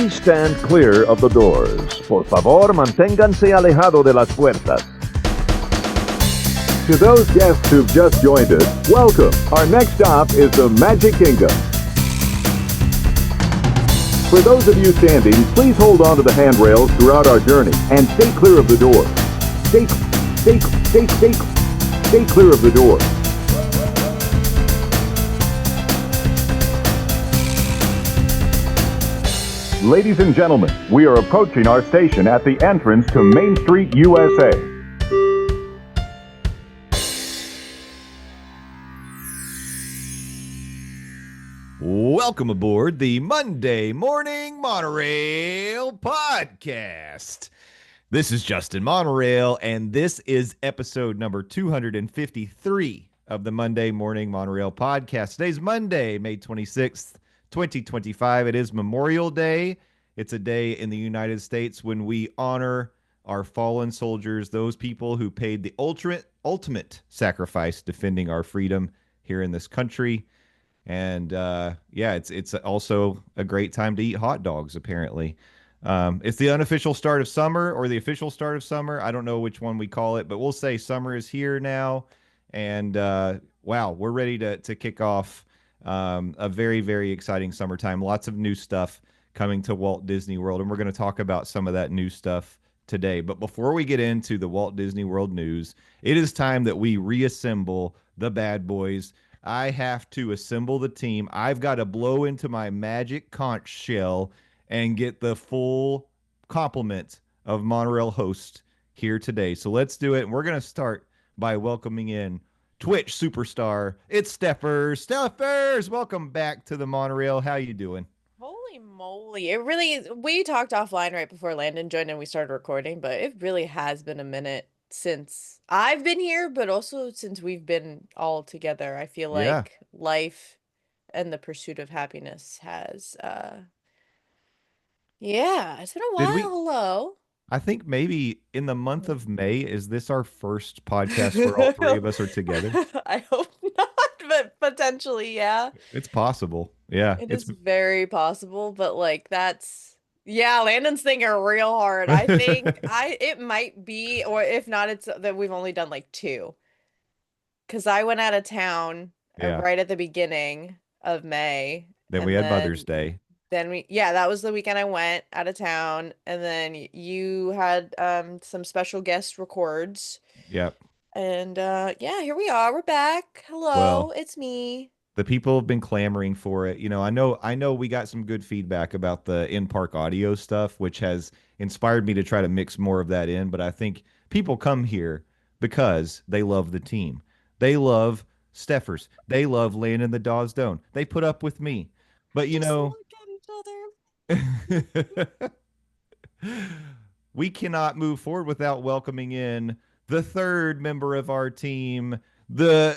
Please stand clear of the doors. Por favor, manténganse alejado de las puertas. To those guests who've just joined us, welcome. Our next stop is the Magic Kingdom. For those of you standing, please hold on to the handrails throughout our journey and stay clear of the doors. Stay clear of the doors. Ladies and gentlemen, we are approaching our station at the entrance to Main Street, USA. Welcome aboard the Monday Morning Monorail podcast. This is Justin Monorail, and this is episode number 253 of the Monday Morning Monorail podcast. Today's Monday, May 26th, 2025. It is Memorial Day. It's a day in the United States when we honor our fallen soldiers, those people who paid the ultimate sacrifice defending our freedom here in this country. And it's also a great time to eat hot dogs, apparently. It's the unofficial start of summer or the official start of summer. I don't know which one we call it, but we'll say summer is here now. And wow, we're ready to kick off a very, very exciting summertime. Lots of new stuff coming to Walt Disney World, and we're going to talk about some of that new stuff today. But before we get into the Walt Disney World news, it is time that we reassemble the bad boys. I have to assemble the team. I've got to blow into my magic conch shell and get the full complement of Monorail hosts here today. So let's do it. And we're going to start by welcoming in Twitch superstar. It's Stephers. Stephers, welcome back to the Monorail. How you doing? Holy moly. It really is. We talked offline right before Landon joined and we started recording, but it really has been a minute since I've been here, but also since we've been all together. I feel like life and the pursuit of happiness has it's been a while. Hello. I think maybe in the month of May, is this our first podcast where all three of us are together? I hope not, but potentially, yeah. It's possible. Yeah. It's very possible, but like Landon's thinking real hard. I think it might be, or if not, it's that we've only done like two. Because I went out of town right at the beginning of May. Then we had Mother's Day. That was the weekend I went out of town, and then you had some special guest records. Yep. And here we are. We're back. Hello, it's me. The people have been clamoring for it. You know, I know we got some good feedback about the in-park audio stuff, which has inspired me to try to mix more of that in, but I think people come here because they love the team. They love Stephers. They love Landon the Dawsdone. They put up with me. But you know, we cannot move forward without welcoming in the third member of our team, the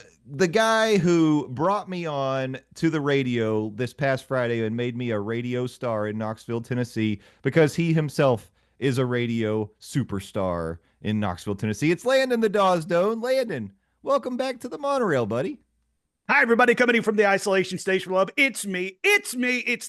guy who brought me on to the radio this past Friday and made me a radio star in Knoxville, Tennessee, because he himself is a radio superstar in Knoxville, Tennessee. It's Landon the Dawsdone. Landon, welcome back to the Monorail, buddy. Hi, everybody, coming in from the Isolation Station Lab. It's me, it's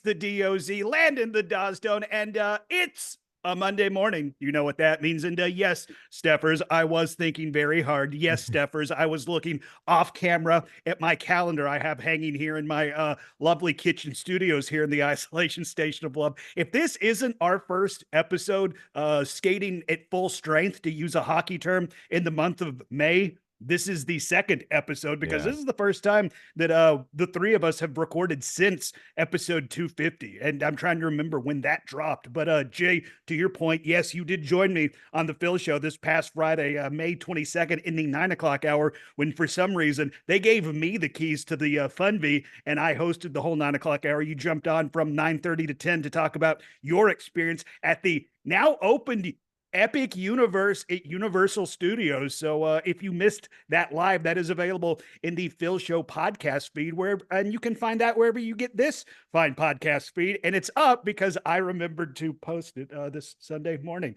the DOZ, Landon the Dawsdone, and it's a Monday morning. You know what that means. And yes, Stephers, I was thinking very hard. Yes, Stephers, I was looking off camera at my calendar I have hanging here in my lovely kitchen studios here in the Isolation Station of Love. If this isn't our first episode skating at full strength, to use a hockey term, in the month of May, this is the second episode, because this is the first time that the three of us have recorded since episode 250. And I'm trying to remember when that dropped. But Jay, to your point, yes, you did join me on the Phil Show this past Friday, May 22nd in the 9 o'clock hour, when for some reason they gave me the keys to the Fun V, and I hosted the whole 9 o'clock hour. You jumped on from 9:30 to 10 to talk about your experience at the now opened Epic Universe at Universal Studios. So if you missed that live, that is available in the Phil Show podcast feed, and you can find that wherever you get this fine podcast feed. And it's up because I remembered to post it this Sunday morning.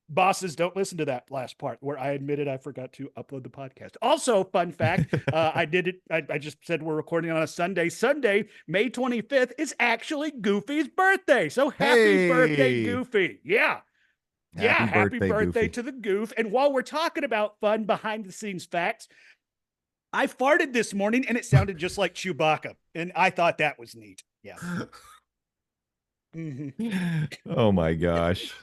Bosses, don't listen to that last part where I admitted I forgot to upload the podcast. Also, fun fact, I did it. I just said we're recording on a Sunday. Sunday, May 25th is actually Goofy's birthday. So happy birthday, Hey! Goofy. Yeah. Happy birthday Goofy. to the Goof. And while we're talking about fun behind the scenes facts, I farted this morning and it sounded just like Chewbacca. And I thought that was neat. Yeah. Oh my gosh.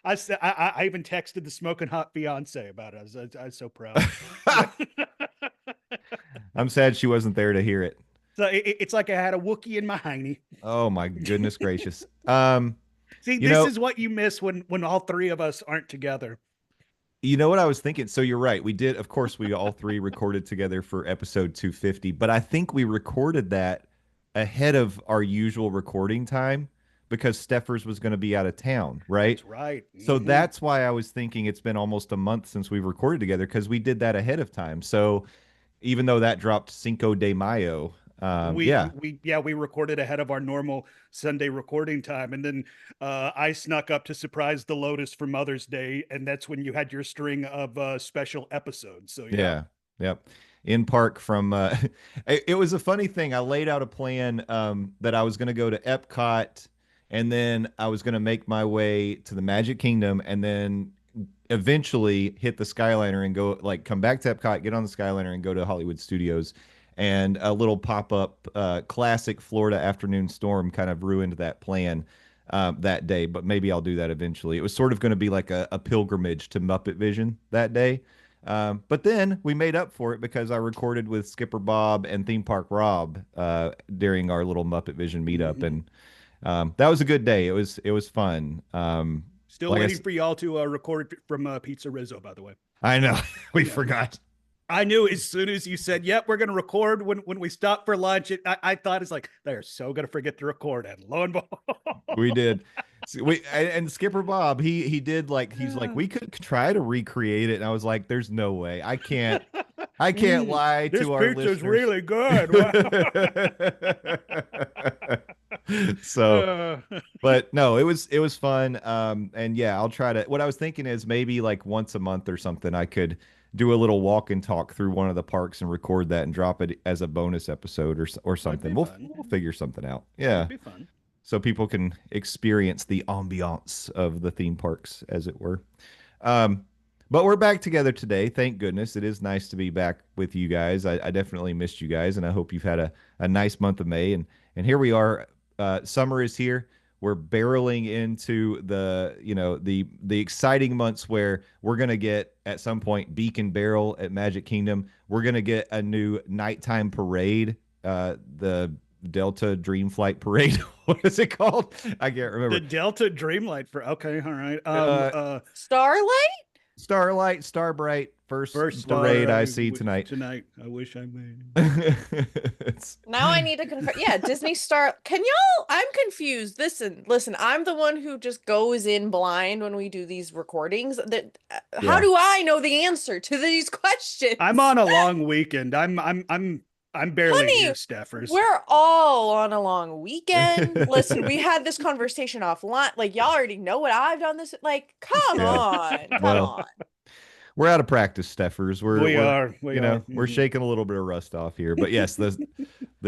I even texted the smoking hot fiance about it. I was so proud. I'm sad she wasn't there to hear it. So it's like I had a Wookiee in my hiney. Oh my goodness gracious. See, this is what you miss when all three of us aren't together. You know what I was thinking? So you're right. We did, of course, we all three recorded together for episode 250, but I think we recorded that ahead of our usual recording time because Stephers was going to be out of town, right? That's right. So that's why I was thinking it's been almost a month since we've recorded together because we did that ahead of time. So even though that dropped Cinco de Mayo, we recorded ahead of our normal Sunday recording time, and then I snuck up to surprise the Lotus for Mother's Day, and that's when you had your string of special episodes. So yep. In park from it was a funny thing. I laid out a plan that I was going to go to Epcot, and then I was going to make my way to the Magic Kingdom, and then eventually hit the Skyliner and go come back to Epcot, get on the Skyliner, and go to Hollywood Studios. And a little pop-up classic Florida afternoon storm kind of ruined that plan that day, but maybe I'll do that eventually. It was sort of going to be like a pilgrimage to Muppet Vision that day. But then we made up for it because I recorded with Skipper Bob and Theme Park Rob during our little Muppet Vision meetup, and that was a good day. It was fun. Still waiting for y'all to record from Pizza Rizzo, by the way. I know. We forgot. I knew as soon as you said, yep, we're going to record when we stop for lunch. I thought it's like, they're so going to forget to record. And lo and behold. We did. And Skipper Bob, he did he's like, we could try to recreate it. And I was like, there's no way. I can't lie to our listeners. This pizza's really good. Wow. So, but no, it was fun. And yeah, I'll try to, what I was thinking is maybe once a month or something, I could do a little walk and talk through one of the parks and record that and drop it as a bonus episode or something. We'll figure something out. Yeah. That'd be fun. So people can experience the ambiance of the theme parks, as it were. But we're back together today. Thank goodness. It is nice to be back with you guys. I definitely missed you guys, and I hope you've had a nice month of May. And here we are. Summer is here. We're barreling into the exciting months where we're going to get at some point Beacon Barrel at Magic Kingdom. We're going to get a new nighttime parade, the Delta Dreamflight Parade. What is it called? I can't remember. The Delta Dreamlight okay, all right. Starlight, Starbright. First star parade I see tonight. Tonight, I wish I made. Now I need to confirm. Yeah, Disney Star. I'm confused. Listen. I'm the one who just goes in blind when we do these recordings. How do I know the answer to these questions? I'm on a long weekend. I'm barely here, Stephers. We're all on a long weekend. Listen, we had this conversation offline. Y'all already know what I've done this. Come on. We're out of practice, Stephers. We are. We're shaking a little bit of rust off here. But yes, the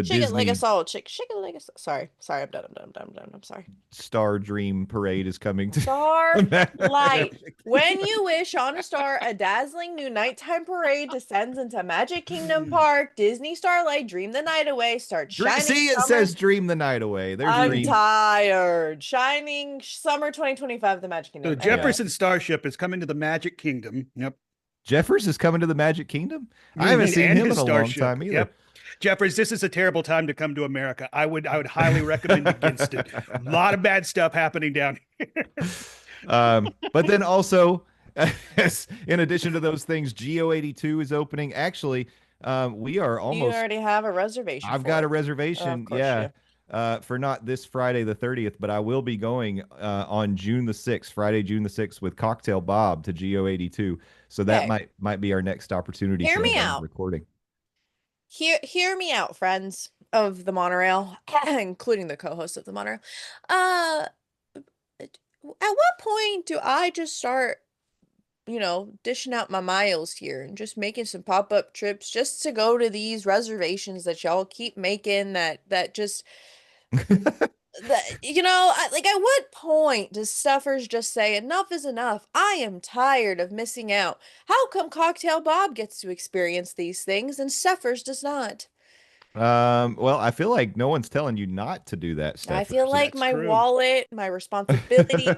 shake Disney it like a solid chick. Shake it like a. Sorry. I'm done. I'm sorry. Star Dream Parade is coming to Starlight. When you wish on a star, a dazzling new nighttime parade descends into Magic Kingdom Park. Disney Starlight, dream the night away. Start shining. See, it says dream the night away. I'm tired. Shining summer 2025, the Magic Kingdom. So Jefferson Starship is coming to the Magic Kingdom. Yep. Jeffers is coming to the Magic Kingdom. I haven't seen him in a long time either. Yep. Jeffers, this is a terrible time to come to America. I would highly recommend against it. A lot of bad stuff happening down here. But then also, in addition to those things, Geo82 is opening. Actually, we are almost. You already have a reservation. I've got a reservation. For not this Friday the 30th, but I will be going on June the 6th, Friday, June the 6th with Cocktail Bob to Geo82. So that might be our next opportunity. Hear for me out. Recording. Hear me out, friends of the monorail, including the co-host of the monorail. At what point do I just start, dishing out my miles here and just making some pop-up trips just to go to these reservations that y'all keep making that just like at what point does Stephers just say enough is enough? I am tired of missing out. How come Cocktail Bob gets to experience these things and Stephers does not? Well, I feel like no one's telling you not to do that, I feel Steffers. like That's my true. wallet, my responsibility,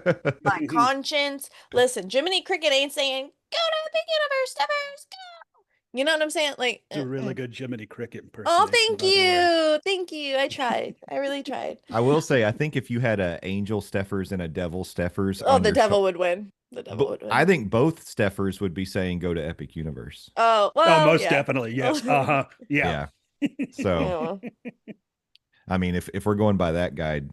my conscience. Listen, Jiminy Cricket ain't saying, go to the big universe, Stephers, go. You know what I'm saying? Like, It's a really good Jiminy Cricket oh, impersonation, thank by the way. you. Thank you. I tried. I really tried. I will say, I think if you had a angel Steffers and a devil Steffers Oh, on the your devil would win. The devil would I win. think both Steffers would be saying go to Epic Universe. Oh, Oh, well, most yeah. definitely. Yes. Uh-huh. Yeah. Yeah. So, Yeah, well. I mean, if we're going by that guide,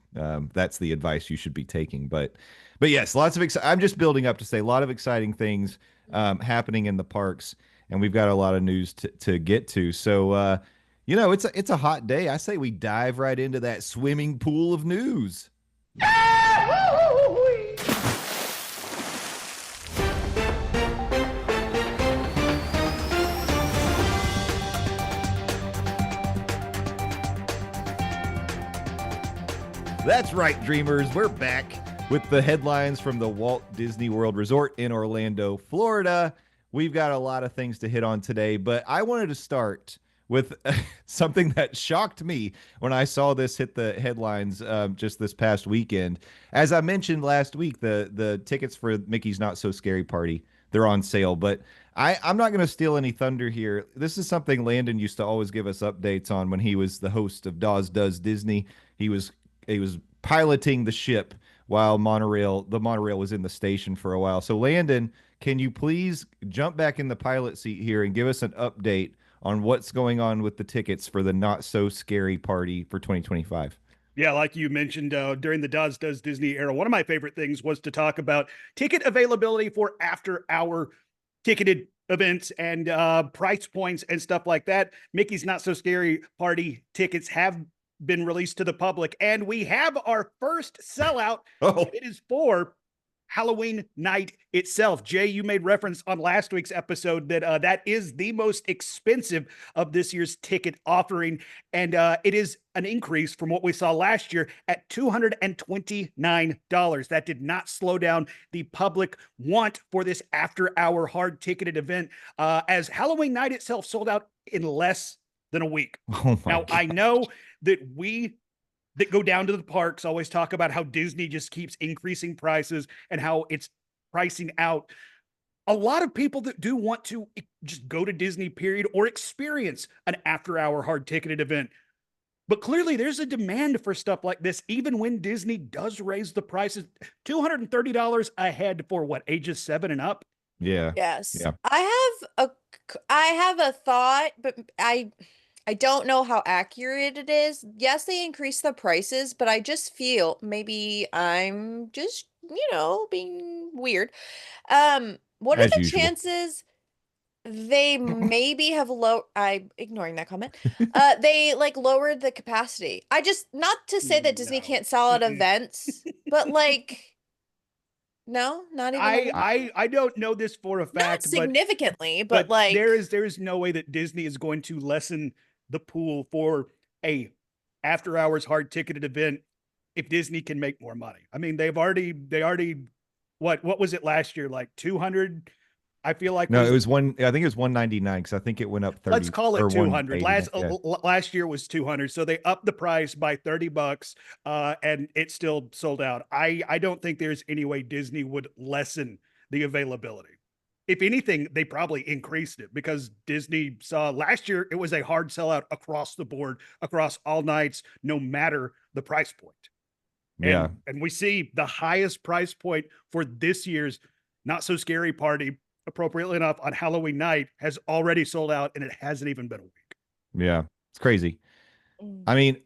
that's the advice you should be taking. But yes, lots of I'm just building up to say a lot of exciting things happening in the parks, and we've got a lot of news to get to. So, it's a hot day. I say we dive right into that swimming pool of news. That's right, dreamers. We're back with the headlines from the Walt Disney World Resort in Orlando, Florida. We've got a lot of things to hit on today, but I wanted to start with something that shocked me when I saw this hit the headlines just this past weekend. As I mentioned last week, the tickets for Mickey's Not So Scary Party, they're on sale, but I'm not going to steal any thunder here. This is something Landon used to always give us updates on when he was the host of Dawes Does Disney. He was piloting the ship while the monorail was in the station for a while. So Landon, can you please jump back in the pilot seat here and give us an update on what's going on with the tickets for the Not So Scary Party for 2025? Yeah, like you mentioned during the Dawes Does Disney era, one of my favorite things was to talk about ticket availability for after-hour ticketed events and price points and stuff like that. Mickey's Not So Scary Party tickets have been released to the public, and we have our first sellout. Oh, It is for Halloween night itself. Jay, you made reference on last week's episode that that is the most expensive of this year's ticket offering, and it is an increase from what we saw last year at $229. That did not slow down the public want for this after-hour hard-ticketed event, as Halloween night itself sold out in less than a week. oh my Now, God. I know that we that go down to the parks always talk about how Disney just keeps increasing prices and how it's pricing out a lot of people that do want to just go to Disney, period, or experience an after-hour hard-ticketed event. But clearly, there's a demand for stuff like this, even when Disney does raise the prices. $230 a head for what, ages 7 and up? Yeah. Yes. Yeah. I have a thought, but I don't know how accurate it is. Yes, they increased the prices, but I just feel maybe I'm just, being weird. What are As the usual. chances they maybe have I'm ignoring that comment. They like lowered the capacity. I just, not to say that Disney No. can't sell out Mm-mm. events, but like, no, not even a little? I don't know this for a Not fact, but significantly, but like, there is no way that Disney is going to lessen the pool for a after hours hard ticketed event if Disney can make more money. I mean, they already what was it last year, like 200? I feel like No, it was I think it was 199 because I think it went up 30. let's call it or 200. 189, yeah. Last year was 200, so they upped the price by $30, and it still sold out. I don't think there's any way Disney would lessen the availability. If anything, they probably increased it because Disney saw last year it was a hard sellout across the board, across all nights, no matter the price point. Yeah. And we see the highest price point for this year's Not So Scary Party, appropriately enough, on Halloween night has already sold out, and it hasn't even been a week. Yeah. It's crazy. mm, I mean,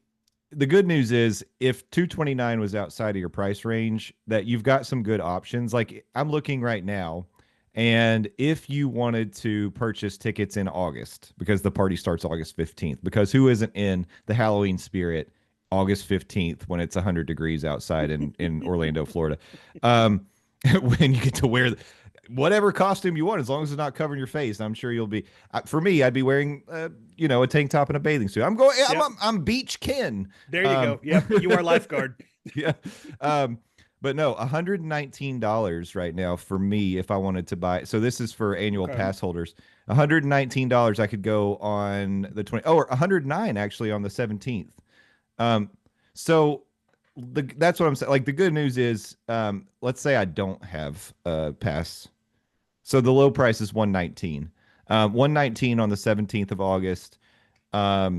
the good news is if 229 was outside of your price range, that you've got some good options. Like I'm looking right now, and if you wanted to purchase tickets in August, because the party starts August 15th, because who isn't in the Halloween spirit August 15th when it's 100 degrees outside in Orlando, Florida. When you get to wear whatever costume you want, as long as it's not covering your face. I'm sure you'll be. For me, I'd be wearing, a tank top and a bathing suit. I'm Beach Ken. There you go. Yep, you are lifeguard. Yeah. But no, $119 right now for me if I wanted to buy. So this is for annual pass holders. $119 I could go on the 20. Oh, or 109 actually on the 17th. So that's what I'm saying. Like the good news is, let's say I don't have a pass. So the low price is 119. 119 on the 17th of August. I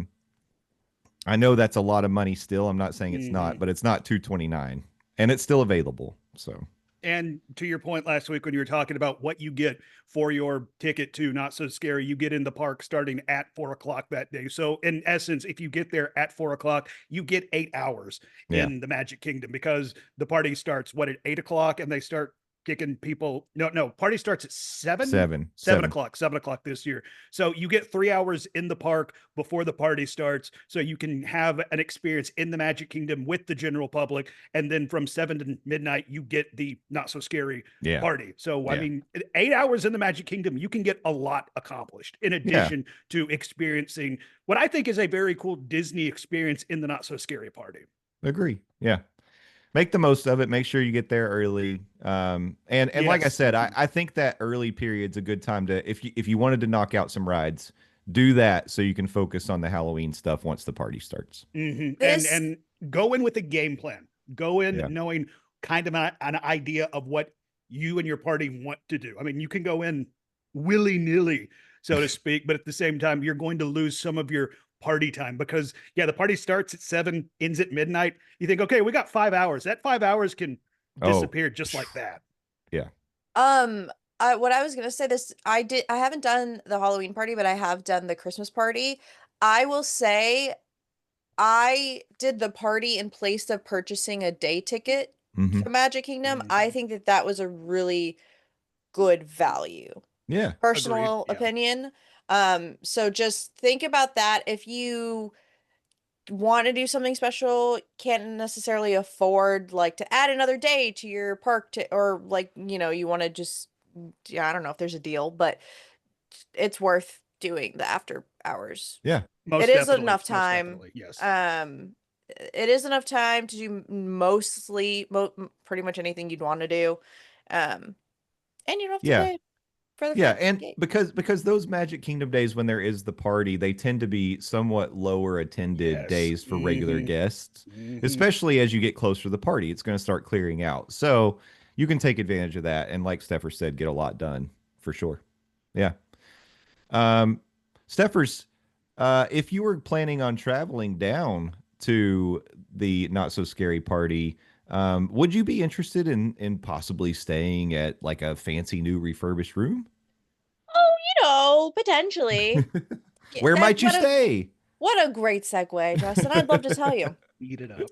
know that's a lot of money still. I'm not saying it's not, but it's not 229 and it's still available. So, and to your point last week when you were talking about what you get for your ticket to Not So Scary, you get in the park starting at 4 o'clock that day. So in essence, if you get there at 4 o'clock, you get 8 hours in the Magic Kingdom, because the party starts at 8 o'clock and they start kicking people. No, party starts at 7 o'clock this year. So you get 3 hours in the park before the party starts, so you can have an experience in the Magic Kingdom with the general public. And then from 7 to midnight, you get the Not So Scary party. So, I mean, 8 hours in the Magic Kingdom, you can get a lot accomplished in addition to experiencing what I think is a very cool Disney experience in the Not So Scary party. Agree. Yeah. Make the most of it. Make sure you get there early. And like I said, I think that early period's a good time to, if you wanted to knock out some rides, do that so you can focus on the Halloween stuff once the party starts. And go in with a game plan. Go in knowing kind of an idea of what you and your party want to do. I mean, you can go in willy-nilly, so to speak, but at the same time, you're going to lose some of your party time, because the party starts at 7, ends at midnight. You think, okay, we got 5 hours. That 5 hours can disappear just like that. Yeah. What I was gonna say, I haven't done the Halloween party, but I have done the Christmas party. I will say I did the party in place of purchasing a day ticket for Magic Kingdom. I think that was a really good value. Yeah. Personal opinion. So just think about that. If you want to do something special, can't necessarily afford like to add another day to your park or like, you want to just, I don't know if there's a deal, but it's worth doing the after hours. Yeah. It is enough time. Yes. It is enough time to do pretty much anything you'd want to do. And you don't have to pay. And because those Magic Kingdom days when there is the party, they tend to be somewhat lower attended days for regular guests, especially as you get closer to the party. It's going to start clearing out. So you can take advantage of that. And like Stephers said, get a lot done for sure. Yeah. Stephers, if you were planning on traveling down to the Not So Scary party, would you be interested in possibly staying at like a fancy new refurbished room? Oh, potentially. Where might you stay? What a great segue, Justin. I'd love to tell you. Eat it up.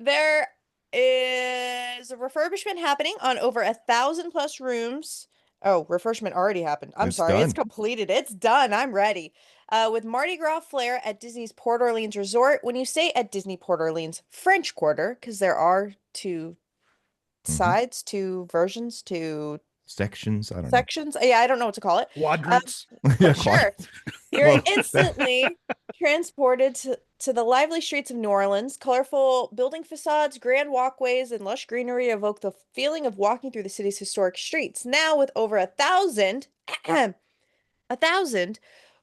There is a refurbishment happening on over 1,000+ rooms. Oh, refurbishment already happened. I'm sorry. It's completed. It's done. I'm ready. With Mardi Gras flair at Disney's Port Orleans Resort. When you stay at Disney Port Orleans French Quarter, because there are two sides, two versions, two sections. I don't know. Sections. Yeah, I don't know what to call it. Quadrants. Sure. You're instantly transported to the lively streets of New Orleans. Colorful building facades, grand walkways, and lush greenery evoke the feeling of walking through the city's historic streets. Now, with over 1,000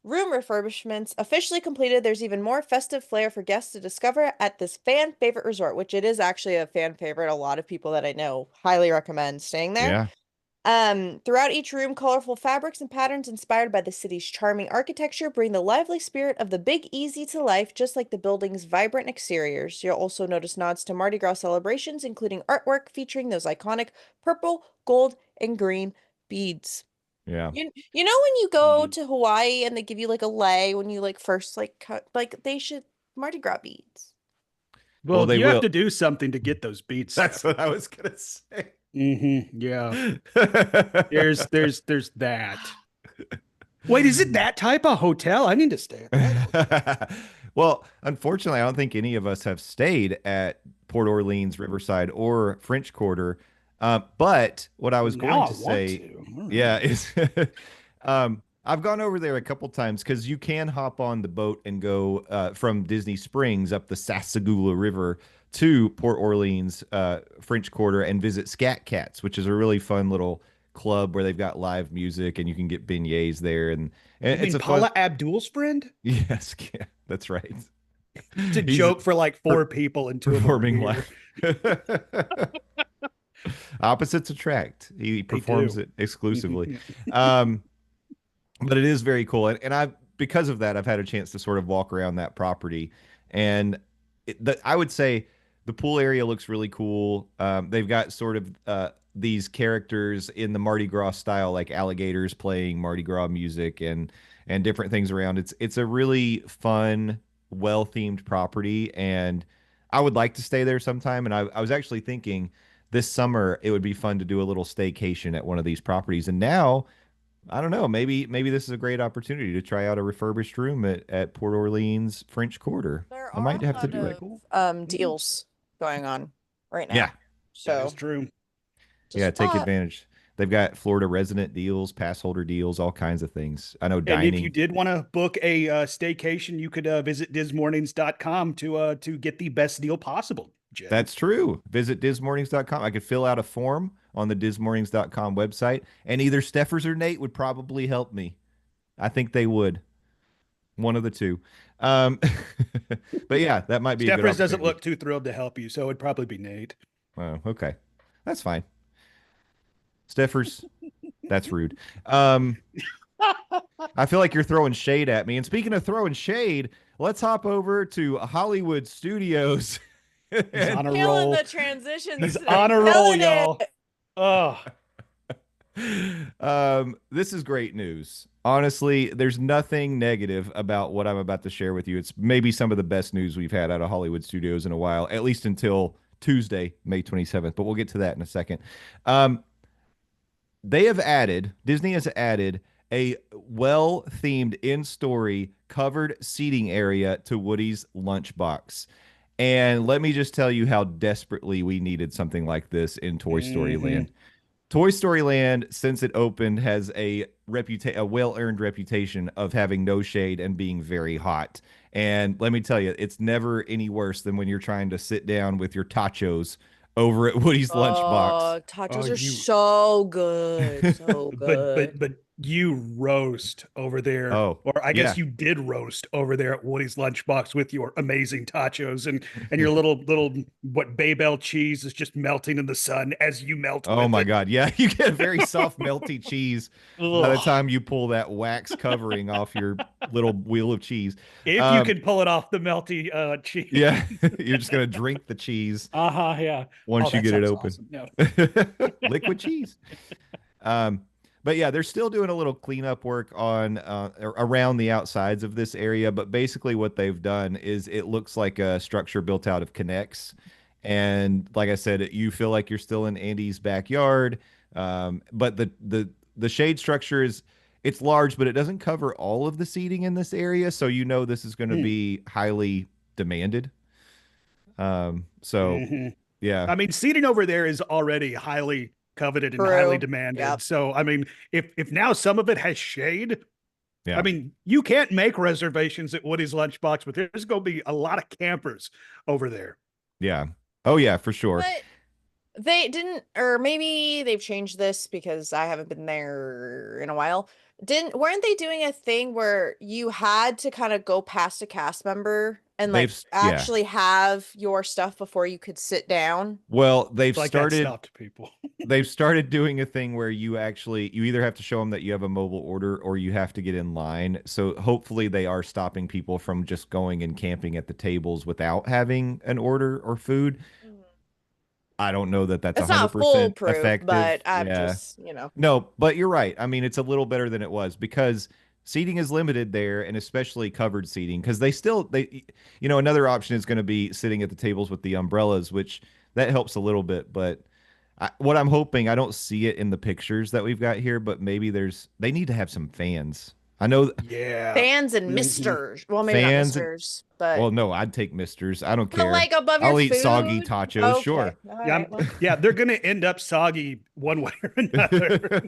room refurbishments officially completed, there's even more festive flair for guests to discover at this fan favorite resort, which it is actually a fan favorite. A lot of people that I know highly recommend staying there. Yeah. Throughout each room, colorful fabrics and patterns inspired by the city's charming architecture bring the lively spirit of the Big Easy to life, just like the building's vibrant exteriors. You'll also notice nods to Mardi Gras celebrations, including artwork featuring those iconic purple, gold, and green beads. Yeah. You know when you go to Hawaii and they give you like a lei when you like first like cut, like they should Mardi Gras beads. Well, you have to do something to get those beads. That's what I was gonna say. Yeah. There's that. Wait, is it that type of hotel? I need to stay at that. Well, unfortunately, I don't think any of us have stayed at Port Orleans, Riverside, or French Quarter. But what I was Now going I to want say, to. All right. yeah, is I've gone over there a couple times because you can hop on the boat and go from Disney Springs up the Sassagoula River to Port Orleans, French Quarter, and visit Scat Cats, which is a really fun little club where they've got live music and you can get beignets there, and You it's mean a fun. Paula Abdul's friend? Yes, yeah, that's right. It's a He's joke for like four people and two of them are performing here. live. Opposites attract. He They performs do. it exclusively. Um, but it is very cool. And I've, because of that, I've had a chance to sort of walk around that property. And I would say the pool area looks really cool. They've got sort of these characters in the Mardi Gras style, like alligators playing Mardi Gras music and different things around. It's a really fun, well themed property, and I would like to stay there sometime. And I was actually thinking this summer it would be fun to do a little staycation at one of these properties. And now I don't know, maybe this is a great opportunity to try out a refurbished room at Port Orleans French Quarter. There I are might a have to lot do it. of deals going on right now. Yeah. That So is true. just Yeah, a take thought. advantage. They've got Florida resident deals, pass holder deals, all kinds of things. I know And if you dining. did want to book a staycation, you could visit dismornings.com to get the best deal possible, Jay. That's true. Visit dismornings.com. I could fill out a form on the dismornings.com website, and either Stephers or Nate would probably help me. I think they would. One of the two. Um, but yeah, that might be a good Stephers doesn't opportunity. look too thrilled to help you, so it'd probably be Nate. Oh, okay. That's fine. Stephers, that's rude. I feel like you're throwing shade at me. And speaking of throwing shade, let's hop over to Hollywood Studios. He's And- on a Killing roll. the transitions. He's today. on a roll, Killing it. y'all. Oh, This is great news. Honestly, there's nothing negative about what I'm about to share with you. It's maybe some of the best news we've had out of Hollywood Studios in a while, at least until Tuesday, May 27th. But we'll get to that in a second. Disney has added a well-themed in-story covered seating area to Woody's lunchbox. And let me just tell you how desperately we needed something like this in Toy Story Land. Toy Story Land, since it opened, has a well-earned reputation of having no shade and being very hot. And let me tell you, it's never any worse than when you're trying to sit down with your tachos over at Woody's lunchbox. Tacos Oh, are you- so good. So good. but you roast over there, Oh, or I guess yeah. you did roast over there at Woody's Lunchbox with your amazing tachos and your little what Babel cheese is just melting in the sun as you melt. Oh with my it. God. Yeah, you get a very soft, melty cheese by the Ugh. time you pull that wax covering off your little wheel of cheese. If you Um, can pull it off the melty cheese. Yeah, you're just going to drink the cheese Yeah. once Oh, you that get it sounds open. awesome. No. Liquid cheese. But yeah, they're still doing a little cleanup work on around the outsides of this area. But basically, what they've done is it looks like a structure built out of Connects, and like I said, you feel like you're still in Andy's backyard. But the shade structure is it's large, but it doesn't cover all of the seating in this area, so you know this is going to be highly demanded. Mhm. Yeah. I mean, seating over there is already highly coveted and True. highly demanded. Yep. So, I mean, if now some of it has shade, Yeah. I mean, you can't make reservations at Woody's Lunchbox, but there's going to be a lot of campers over there. Yeah. Oh yeah, for sure. But they didn't, or maybe they've changed this because I haven't been there in a while. Weren't they doing a thing where you had to kind of go past a cast member and like They've- yeah. actually have your stuff before you could sit down? Well, they've Like that started stopped people. they've started doing a thing where you either have to show them that you have a mobile order or you have to get in line. So hopefully they are stopping people from just going and camping at the tables without having an order or food. I don't know that that's It's not 100% foolproof, effective. but I'm Yeah. just, No, but you're right. I mean, it's a little better than it was because seating is limited there, and especially covered seating because another option is going to be sitting at the tables with the umbrellas, which that helps a little bit. But what I'm hoping, I don't see it in the pictures that we've got here, but maybe they need to have some fans. I know Yeah. Fans and Mhm. misters. Well, maybe not Fans and- misters, but well, no, I'd take misters. I don't but care. like above I'll your eat soggy food. tachos, Okay. sure. All Yeah, right. Well, yeah, they're gonna end up soggy one way or another.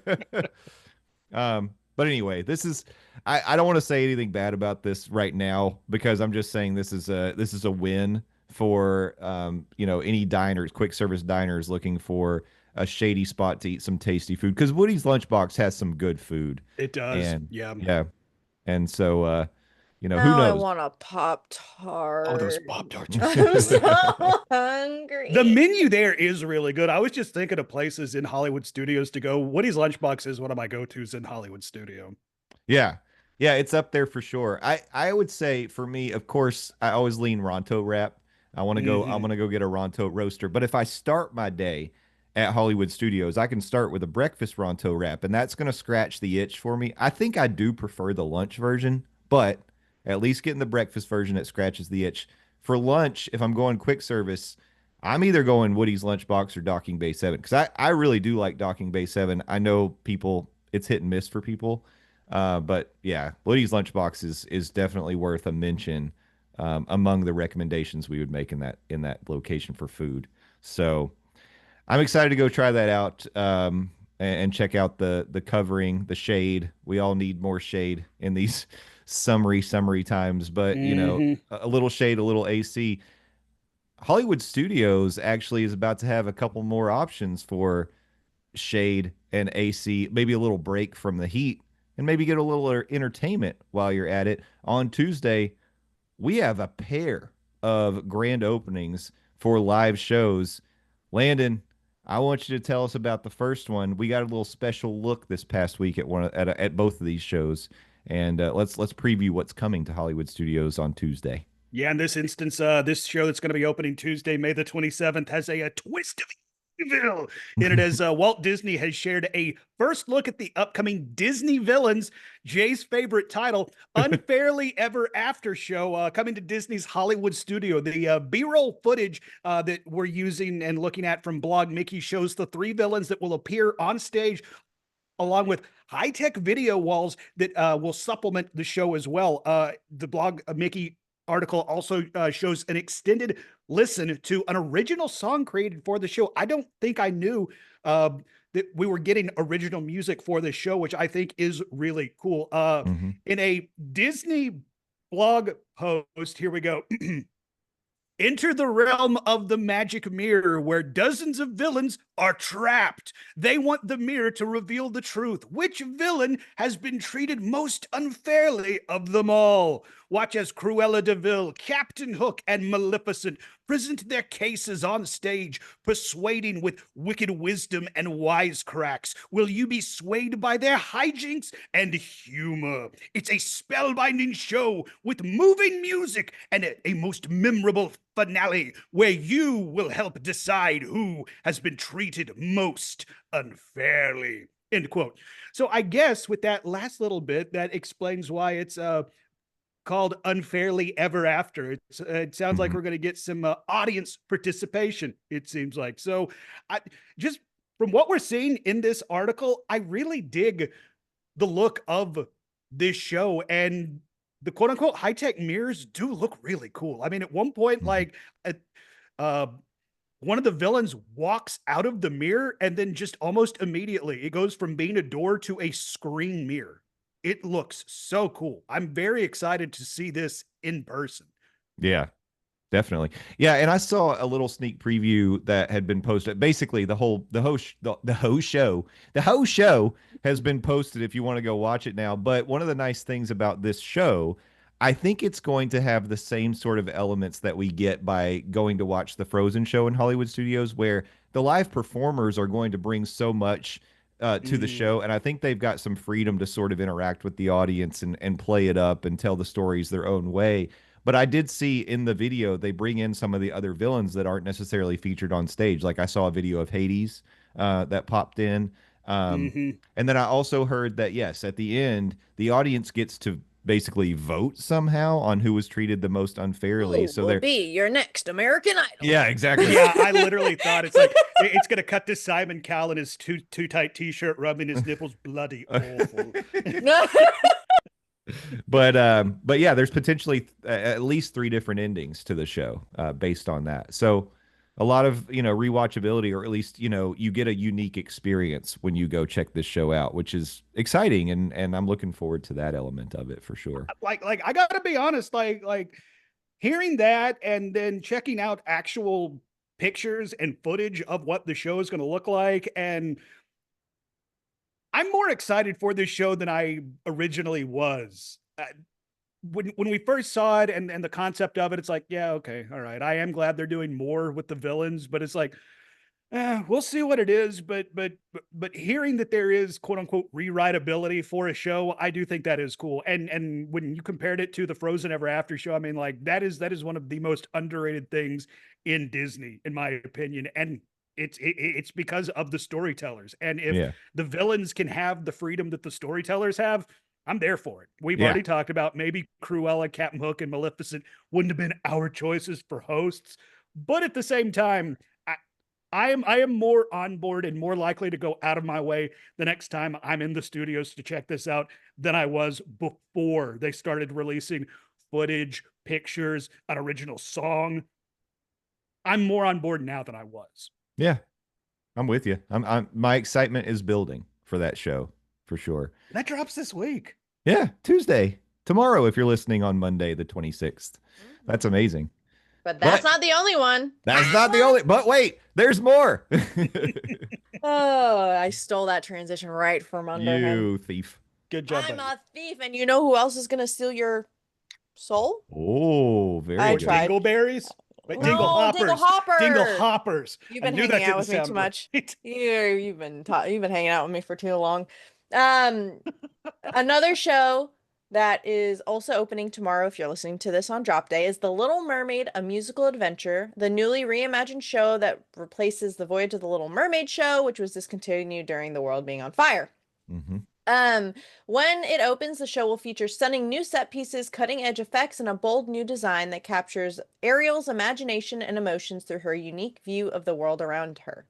But anyway, this is I don't want to say anything bad about this right now because I'm just saying this is a win for any diners, quick service diners looking for a shady spot to eat some tasty food because Woody's Lunchbox has some good food. It does. And Yeah. yeah. And so who now I knows? want a Pop-Tart. Oh, those Pop-Tarts are I'm so good. so hungry. The menu there is really good. I was just thinking of places in Hollywood studios to go. Woody's Lunchbox is one of my go-tos in Hollywood studio. Yeah. Yeah, it's up there for sure. I would say for me, of course, I always lean Ronto wrap. I want to go I'm Mhm. going to go get a Ronto roaster, but if I start my day at Hollywood Studios, I can start with a breakfast Ronto wrap and that's going to scratch the itch for me. I think I do prefer the lunch version, but at least getting the breakfast version that scratches the itch. For lunch, if I'm going quick service, I'm either going Woody's Lunchbox or Docking Bay 7 because I really do like Docking Bay 7. I know people, it's hit and miss for people. But yeah, Woody's Lunchbox is definitely worth a mention among the recommendations we would make in that location for food. So I'm excited to go try that out and check out the covering, the shade. We all need more shade in these summery times, but Mhm. a little shade, a little AC. Hollywood Studios actually is about to have a couple more options for shade and AC, maybe a little break from the heat, and maybe get a little entertainment while you're at it. On Tuesday, we have a pair of grand openings for live shows. Landon, I want you to tell us about the first one. We got a little special look this past week at both of these shows, and let's preview what's coming to Hollywood Studios on Tuesday. Yeah, in this instance, this show that's going to be opening Tuesday, May the 27th, has a twist of evil in it as Walt Disney has shared a first look at the upcoming Disney villains, Jay's favorite title, Unfairly Ever After show, coming to Disney's Hollywood studio. The B-roll footage that we're using and looking at from Blog Mickey shows the three villains that will appear on stage along with high-tech video walls that will supplement the show as well. The Blog Mickey article also shows an extended listen to an original song created for the show. I don't think I knew that we were getting original music for this show, which I think is really cool. In a Disney blog post, here we go. Enter the realm of the magic mirror where dozens of villains are trapped. They want the mirror to reveal the truth. Which villain has been treated most unfairly of them all? Watch as Cruella de Vil, Captain Hook, and Maleficent present their cases on stage, persuading with wicked wisdom and wisecracks. Will you be swayed by their hijinks and humor? It's a spellbinding show with moving music and a most memorable finale where you will help decide who has been treated most unfairly. End quote. So I guess with that last little bit, that explains why it's called Unfairly Ever After. It sounds like we're going to get some audience participation, it seems like. So just from what we're seeing in this article, I really dig the look of this show, and the quote unquote high-tech mirrors do look really cool. I mean, at one point, like one of the villains walks out of the mirror and then just almost immediately it goes from being a door to a screen mirror. It looks so cool. I'm very excited to see this in person. Yeah, definitely. Yeah, and I saw a little sneak preview that had been posted. Basically, the whole show has been posted if you want to go watch it now. But one of the nice things about this show, I think it's going to have the same sort of elements that we get by going to watch the Frozen show in Hollywood Studios, where the live performers are going to bring so much to the show, and I think they've got some freedom to sort of interact with the audience and play it up and tell the stories their own way. But I did see in the video they bring in some of the other villains that aren't necessarily featured on stage. Like I saw a video of Hades that popped in, and then I also heard that yes, at the end the audience gets to basically vote somehow on who was treated the most unfairly. So they'll be your next American Idol. Yeah, exactly. Yeah, I literally thought it's like it's gonna cut to Simon Cowell in his too tight t-shirt, rubbing his nipples, bloody awful. But yeah, there's potentially at least 3 different endings to the show based on that. So a lot of, rewatchability, or at least, you get a unique experience when you go check this show out, which is exciting, and I'm looking forward to that element of it for sure. Like I gotta be honest, like hearing that and then checking out actual pictures and footage of what the show is going to look like, and I'm more excited for this show than I originally was. When we first saw it and the concept of it, it's like, yeah, okay, all right. I am glad they're doing more with the villains, but it's like, we'll see what it is. But hearing that there is quote unquote rewritability for a show, I do think that is cool. And when you compared it to the Frozen Ever After show, I mean, like that is one of the most underrated things in Disney, in my opinion. And it's because of the storytellers. And if Yeah. the villains can have the freedom that the storytellers have, I'm there for it. We've Yeah. already talked about maybe Cruella, Captain Hook, and Maleficent wouldn't have been our choices for hosts, but at the same time, I am more on board and more likely to go out of my way the next time I'm in the studios to check this out than I was before they started releasing footage, pictures, an original song. I'm more on board now than I was. Yeah, I'm with you. My excitement is building for that show for sure. That drops this week. Yeah, Tuesday, tomorrow, if you're listening on Monday, the 26th. That's amazing. But that's But- not the only one. That's not the only, but wait, there's more. Oh, I stole that transition right from under him. You thief. Good job. I'm buddy. a thief, and you know who else is gonna steal your soul? Oh, very I good. tried. Dingleberries? Wait, No, Dingle hoppers. Dingle Hopper. Dingle hoppers. You've I been knew that hanging out didn't with me sound too much. right. You've been hanging out with me for too long. Another show that is also opening tomorrow, if you're listening to this on drop day, is The Little Mermaid, a musical adventure, the newly reimagined show that replaces the Voyage of the Little Mermaid show, which was discontinued during the world being on fire. Mm-hmm. When it opens, the show will feature stunning new set pieces, cutting edge effects, and a bold new design that captures Ariel's imagination and emotions through her unique view of the world around her.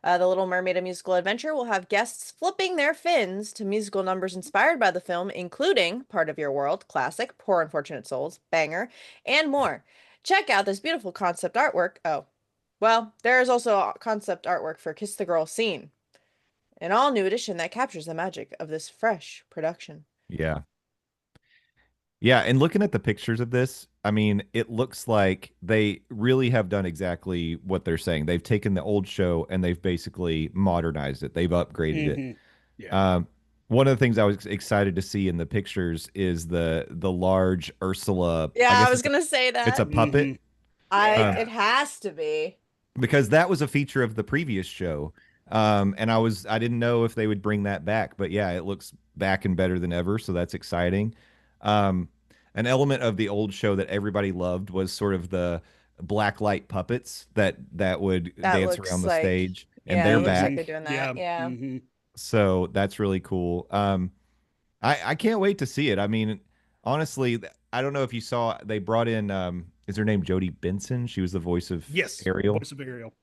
The Little Mermaid, a musical adventure, will have guests flipping their fins to musical numbers inspired by the film, including Part of Your World, classic, Poor Unfortunate Souls, banger, and more. Check out this beautiful concept artwork. Oh, well, there is also concept artwork for Kiss the Girl Scene, an all-new edition that captures the magic of this fresh production. Yeah. Yeah, and looking at the pictures of this, I mean, it looks like they really have done exactly what they're saying. They've taken the old show and they've basically modernized it. They've upgraded it. Yeah. One of the things I was excited to see in the pictures is the large Ursula. Yeah, I guess was it's a- gonna say that. It's a puppet. Mhm. It has to be. Because that was a feature of the previous show. And I didn't know if they would bring that back, but yeah, it looks back and better than ever, so that's exciting. An element of the old show that everybody loved was sort of the black light puppets that would That dance looks around the like- stage, and Yeah, it they're looks back. like they're doing that. Yeah. Mhm. So that's really cool. I can't wait to see it. I mean, honestly, I don't know if you saw, they brought in is her name Jodie Benson? She was the voice of Yes. Ariel. Voice of Ariel.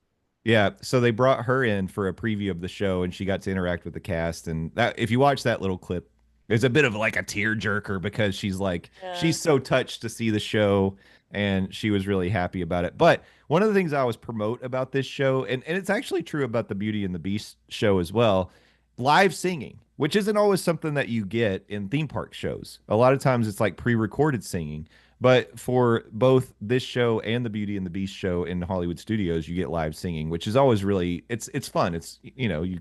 Yeah, so they brought her in for a preview of the show, and she got to interact with the cast. And that, if you watch that little clip, there's a bit of like a tear jerker because she's like, Yeah. she's so touched to see the show, and she was really happy about it. But one of the things I always promote about this show, and it's actually true about the Beauty and the Beast show as well, live singing, which isn't always something that you get in theme park shows. A lot of times it's like pre-recorded singing. But for both this show and the Beauty and the Beast show in Hollywood studios, you get live singing, which is always really, it's fun. It's, you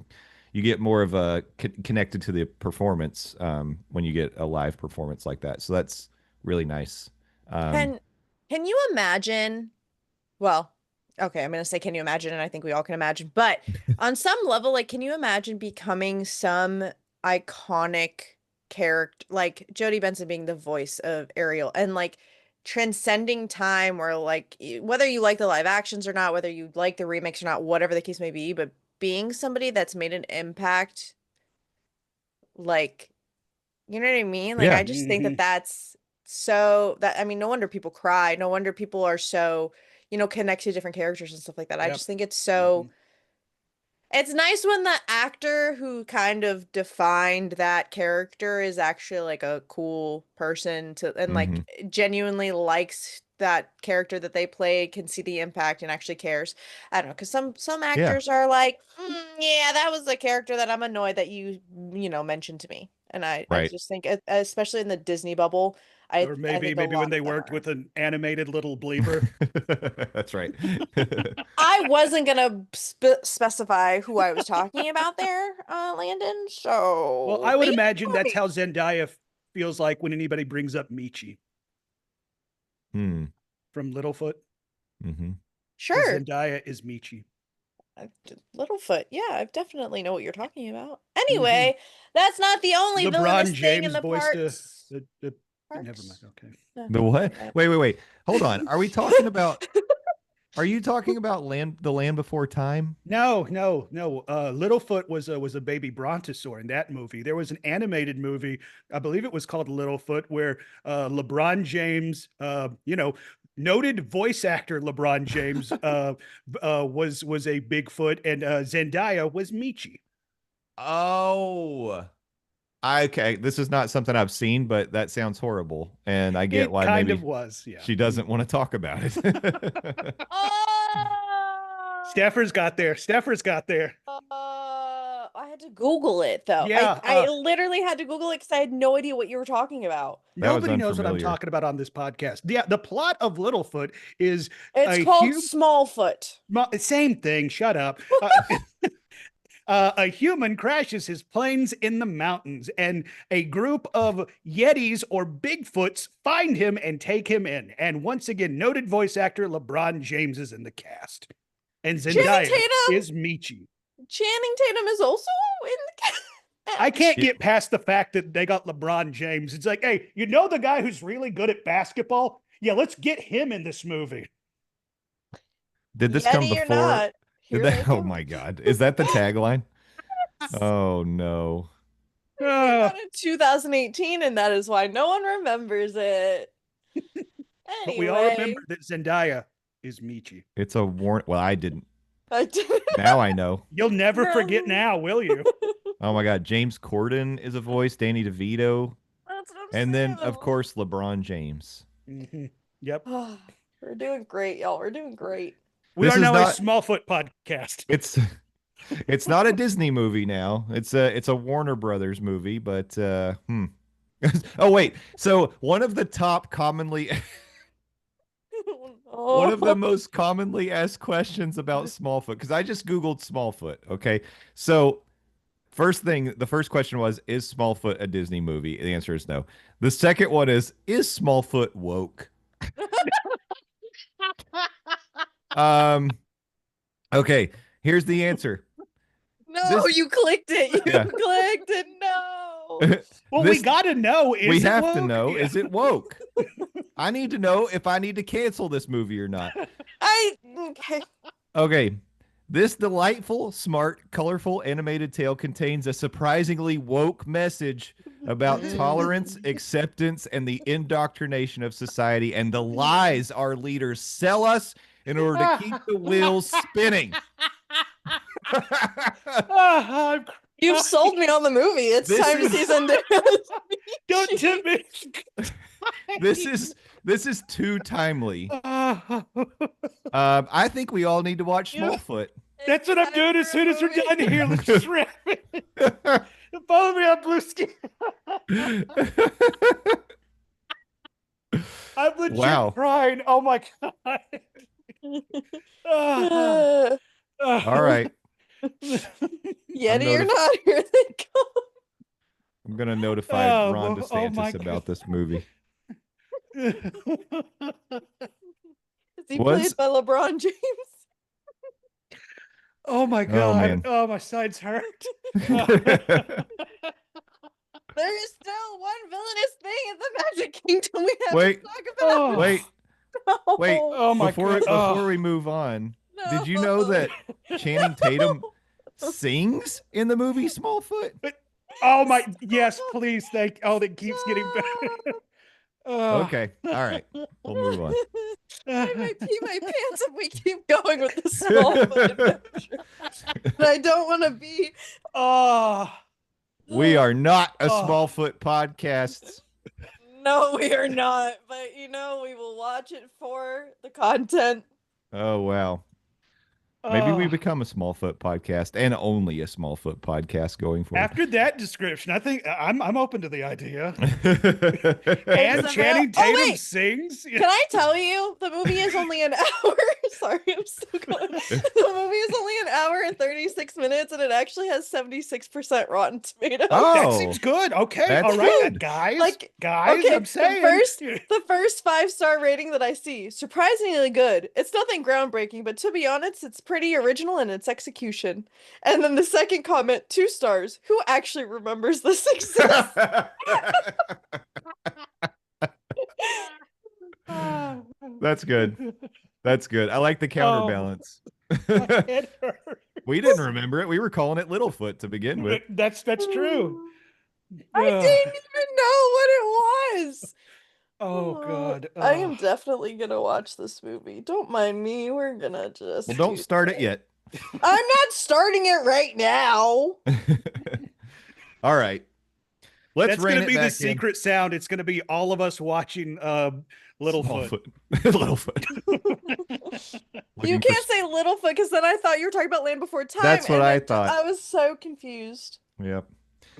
get more of a connected to the performance when you get a live performance like that. So that's really nice. Can you imagine? Well, okay, I'm gonna say, can you imagine? And I think we all can imagine. But on some level, like, can you imagine becoming some iconic character, like Jodie Benson being the voice of Ariel, and like transcending time, where like whether you like the live actions or not, whether you like the remix or not, whatever the case may be, but being somebody that's made an impact, like, you know what I mean? Like, Yeah. I just think Mhm. that's so, that, I mean, no wonder people cry. No wonder people are so, connect to different characters and stuff like that. I Yep. just think it's so, It's nice when the actor who kind of defined that character is actually like a cool person to and Mhm. like genuinely likes that character that they play, can see the impact and actually cares. I don't know, because some Yeah, actors are like, yeah, that was the character that I'm annoyed that mentioned to me. And I right. just think, especially in the Disney bubble, Or I think a maybe when lot they of them worked are. with an animated little bleeper. That's right. I wasn't gonna specify who I was talking about there, Landon. Well, So I would thank you imagine for that's me. how Zendaya feels like when anybody brings up Michi Hmm. from Littlefoot, Mm-hmm. because Sure, Zendaya is Michi. Littlefoot. Yeah, I definitely know what you're talking about. Hmm. Anyway, that's not the only LeBron villainous thing in James the voiced the never mind. parks. Okay. No, The what? never mind. Wait. Hold on. Are you talking about the Land Before Time? No. Littlefoot was a baby brontosaur in that movie. There was an animated movie, I believe it was called Littlefoot, where LeBron James, noted voice actor LeBron James, was a Bigfoot, and Zendaya was Michi. Oh. Okay, this is not something I've seen, but that sounds horrible, and I get It why kind of maybe was, yeah. she doesn't want to talk about it. Oh, Steffers got there. Steffers got there. I had to Google it though. Yeah. I literally had to Google it because I had no idea what you were talking about. That was Nobody knows what I'm unfamiliar. talking about on this podcast. Yeah, the plot of Littlefoot is It's a called huge Smallfoot. same thing. Shut up. A human crashes his planes in the mountains, and a group of Yetis or Bigfoots find him and take him in. And once again, noted voice actor LeBron James is in the cast, and Channing Zendaya Tatum. is Michi. Channing Tatum is also in the I cast. can't Yeah. get past the fact that they got LeBron James. It's like, hey, you know the guy who's really good at basketball? Yeah, let's get him in this movie. Did this come Yeti or before? not, Did here they that? Oh come. my God. Is that the tagline? Oh no. It came Uh, out in 2018, and that is why no one remembers it. but we all remember Anyway, that Zendaya is Michi. It's a warrant. Well, I didn't. I didn't Now I know. You'll never forget know. now, will you? Oh my God. James Corden is a voice, Danny DeVito, That's what I'm and saying. then of course LeBron James. Mm-hmm. Yep. We're doing great, y'all. We're doing great. We This are is now a not Smallfoot podcast. it's not a Disney movie now. It's a Warner Brothers movie, but Oh wait. So one of the top commonly one of the Oh, most commonly asked questions about Smallfoot, because I just Googled Smallfoot. Okay. So the first question was, is Smallfoot a Disney movie? The answer is no. The second one is Smallfoot woke? Um, okay, here's the answer. no, you clicked it. You Yeah. clicked it. No. Well, we This got to know. Is we it have to woke? know, Yeah. is it woke? I need to know if I need to cancel this movie or not. Okay. Okay. This delightful, smart, colorful animated tale contains a surprisingly woke message about tolerance, acceptance, and the indoctrination of society and the lies our leaders sell us in order to keep the wheels spinning. I'm You've sold me on the movie. It's This time to is- see Zendaya's Don't Michi. tip me. This is too timely. Uh, I think we all need to watch Yeah. Smallfoot. That's what I'm doing as soon as we're done here. Let's just wrap it. Follow me on Blue Sky. I'm legit Wow. crying. Oh my god. Ah, ah. All right. Yeti or notif- not, here they come. I'm gonna notify Oh, Ron oh my DeSantis about this movie. Is he Was- played by LeBron James? Oh my god. man. Oh, my sides hurt. There is still one villainous thing in the Magic Kingdom we have Wait. to talk about. Oh. Wait, No. wait. Oh my before god. before we move on, No. did you know that Channing Tatum sings in the movie Smallfoot? Oh my yes, please thank. Oh, that keeps getting better. Okay. All right. We'll move on. I might pee my pants if we keep going with the small foot adventure. But I don't want to be. Oh, We are not a Oh. Smallfoot podcast. No, we are not. But we will watch it for the content. Oh, wow. Maybe we oh. become a Smallfoot podcast and only a Smallfoot podcast going forward. After that description, I think I'm open to the idea. There's And a Channing oh, Tatum wait. sings. Can I tell you, the movie is only an hour. Sorry, I'm still going. The movie is only an hour and 36 minutes, and it actually has 76% Rotten Tomatoes. Oh, That seems good. Okay, that's all right, good. guys. Like, guys, okay, I'm saying the first 5-star rating that I see, surprisingly good. It's nothing groundbreaking, but to be honest, it's pretty original in its execution. And then the second comment, 2 stars. Who actually remembers this exists? That's good. That's good. I like the counterbalance. My head hurts. We didn't remember it. We were calling it Littlefoot to begin with. That's true. I didn't even know what it was. Oh God. I am definitely gonna watch this movie. Don't mind me. We're gonna just. Well, don't start it yet. I'm not starting it right now. All right. Let's That's rein gonna it be the back in. secret sound. It's gonna be all of us watching Littlefoot. Littlefoot. You Looking can't for- say Littlefoot because then I thought you were talking about Land Before Time. That's what and I it- thought. I was so confused. Yep.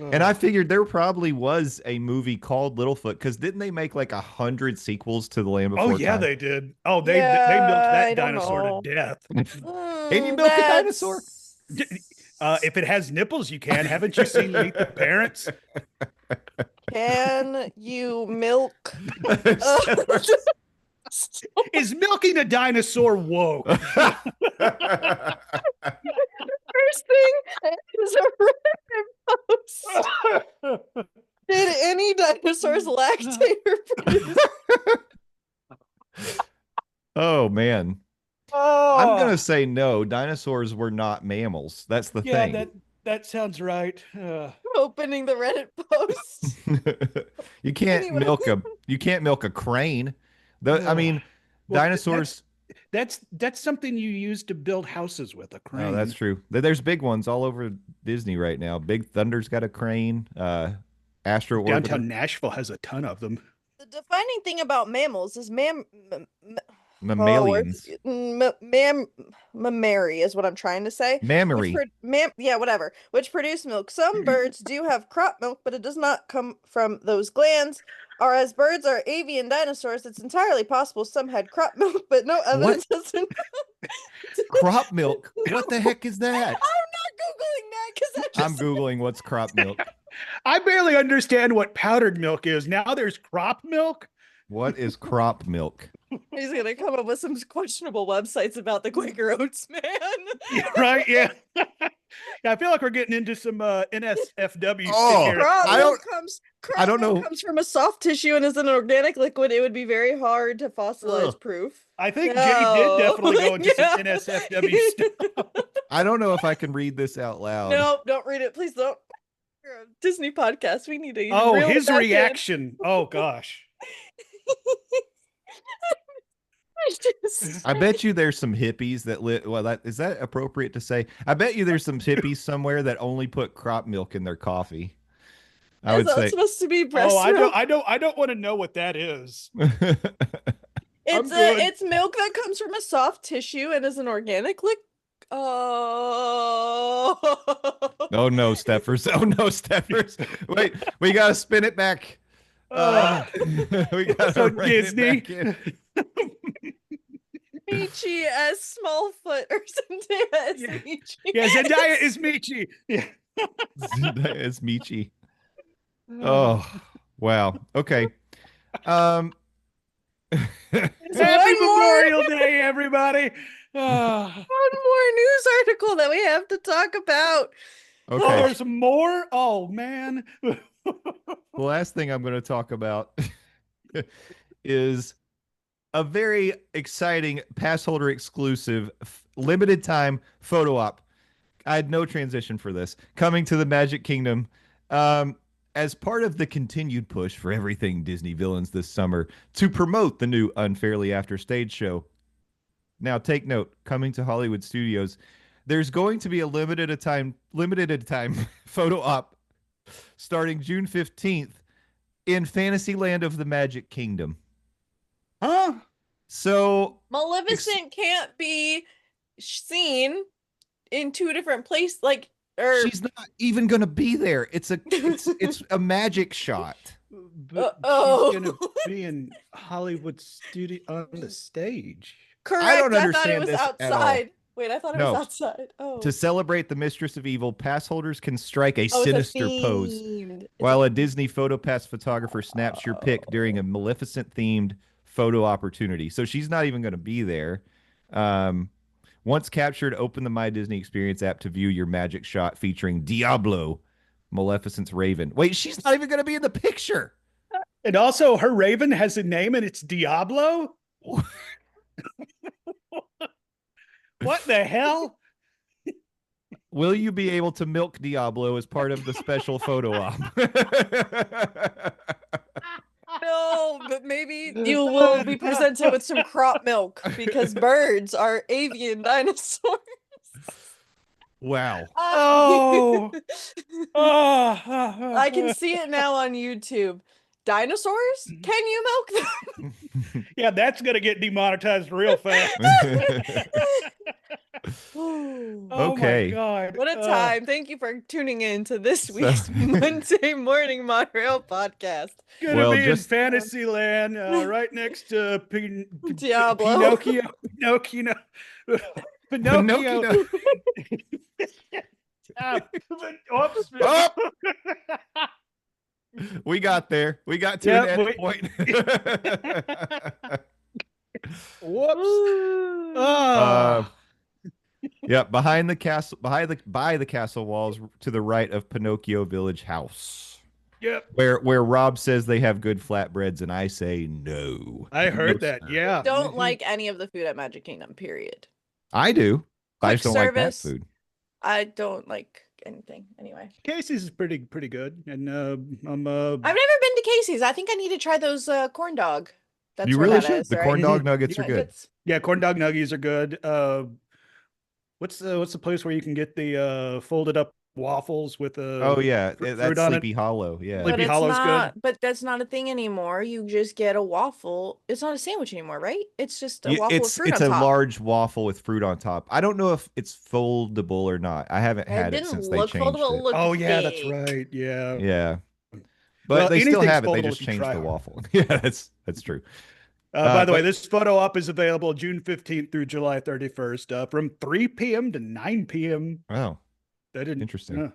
And I figured there probably was a movie called Littlefoot because didn't they make like 100 sequels to the Land Before Oh Time? yeah, they did. Oh, they Yeah, milked I that don't dinosaur know. to death. Can you milk a dinosaur? If it has nipples, you can. Haven't you seen Meet the Parents? Can you milk? Is milking a dinosaur woke? First thing is a Reddit post. Did any dinosaurs lactate or produce? Oh man. Oh, I'm gonna say no. Dinosaurs were not mammals. That's the Yeah, thing. that sounds right. opening the Reddit post. You can't Anyway. milk a crane. I mean, Well, dinosaurs. That's something you use to build houses with, a crane. Oh, that's true. There's big ones all over Disney right now. Big Thunder's got a crane. Astro Downtown Orbiter. Nashville has a ton of them. The defining thing about mammals is Mammalians. mammary is what I'm trying to say. Mammary. Whatever. Which produce milk. Some birds do have crop milk, but it does not come from those glands. Or as birds are avian dinosaurs, it's entirely possible some had crop milk, but no evidence has been. Crop milk. What the heck is that? I'm not googling that because I'm googling what's crop milk. I barely understand what powdered milk is. Now there's crop milk. What is crop milk? He's gonna come up with some questionable websites about the Quaker Oats, man. Yeah, right? Yeah. Yeah, I feel like we're getting into some NSFW Oh, here. Crop I milk I don't know. comes from a soft tissue and is an organic liquid. It would be very hard to fossilize Ugh. proof. I think No. Jay did definitely go into Yeah. some NSFW stuff. I don't know if I can read this out loud. No, don't read it. Please don't. We're a Disney podcast. We need to Oh, reel it his back in. reaction. Oh, gosh. I bet you there's some hippies that live. Well, is that appropriate to say? I bet you there's some hippies somewhere that only put crop milk in their coffee. I Is would that say. supposed to be breast Oh, milk? I don't want to know what that is. It's good. it's milk that comes from a soft tissue and is an organic liquid. Oh. Oh no, Stephers! Oh no, Stephers! Wait, we gotta spin it back. We gotta So rein it Disney. back in. Michi as Smallfoot or something as Yeah. Michi. Yeah, Zendaya is Michi. Yeah. It's Michi. Oh, wow. Okay. There's Happy one more- Memorial Day, everybody. One more news article that we have to talk about. Oh, Okay. there's more? Oh, man. The last thing I'm going to talk about is a very exciting pass holder exclusive limited time photo op. I had no transition for this. Coming to the Magic Kingdom. as part of the continued push for everything Disney villains this summer to promote the new Unfairly After stage show. Now, take note, coming to Hollywood studios, there's going to be a limited time photo op starting June 15th in Fantasyland of the Magic Kingdom. Huh? So Maleficent can't be seen in two different places. Like, she's not even going to be there. It's a magic shot. But oh. she's gonna be in Hollywood studio on the stage. Correct. I don't thought it understand was this at all. outside. Wait, I thought it No. was outside. Oh. To celebrate the Mistress of Evil, pass holders can strike a Oh, it's sinister pose themed. while a Disney PhotoPass photographer snaps your pic during a Maleficent-themed photo opportunity. So she's not even going to be there. Once captured, open the My Disney Experience app to view your magic shot featuring Diablo, Maleficent's raven. Wait, she's not even going to be in the picture. And also, her raven has a name, and it's Diablo. What the hell? Will you be able to milk Diablo as part of the special photo op? No, but maybe you will be presented with some crop milk because birds are avian dinosaurs. Wow. Oh. I can see it now on YouTube. Dinosaurs? Can you milk them? Yeah, that's gonna get demonetized real fast. Oh Okay. my God. What a time. Thank you for tuning in to this week's Monday Morning Monorail podcast. Gonna Well, be just- in Fantasyland, right next to Diablo. Pinocchio. Pinocchio. Oops. Oh! We got there. We got to Yeah, an we- end point. Whoops. Yeah, behind the castle, by the castle walls to the right of Pinocchio Village House, Yep. where Rob says they have good flatbreads, and I say no. I heard No, that. sir. Yeah. Don't like any of the food at Magic Kingdom, period. I do. I Quick just don't like that service. food. I don't like anything anyway. Casey's is pretty good, and I'm I've never been to Casey's. I think I need to try those corn dog. That's You where really that should. is, The right? corn dog nuggets are good. Nuggets. Yeah, corn dog nuggies are good. What's the place where you can get the folded up waffles with Oh yeah, fruit that's on it? Sleepy Hollow. Yeah. Sleepy But it's Hollow's good. not. But that's not a thing anymore. You just get a waffle. It's not a sandwich anymore, right? It's just a waffle with fruit it's on a top. large waffle with fruit on top. I don't know if it's foldable or not. I haven't It had it didn't since they look changed foldable. It it. looked Oh yeah, that's big. right. Yeah. Yeah. But Well, they still anything's have it. They foldable just if you changed try the hard. waffle. Yeah, that's true. By the way, but- this photo op is available June 15th through July 31st, from 3 p.m. to 9 p.m. Oh, That didn't interesting.